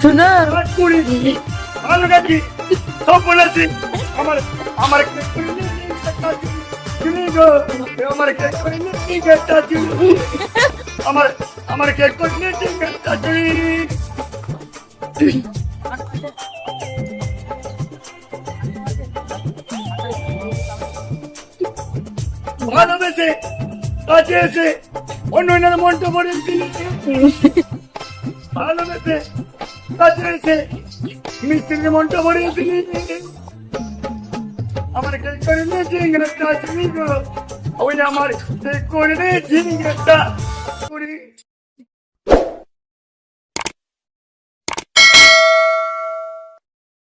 শোনা ভালো গেছি সব বলেছি আমার আমার আমার কেক করে আমার আমার কেক করে ভালোবেসে কাছে এসে অন্য মনটা ভরে ভালোবেসে কাছে এসে মিস্ত্রির মনটা ভরে আমার কেক করে নিয়েছি ওই আমার কেক করে নিয়েছি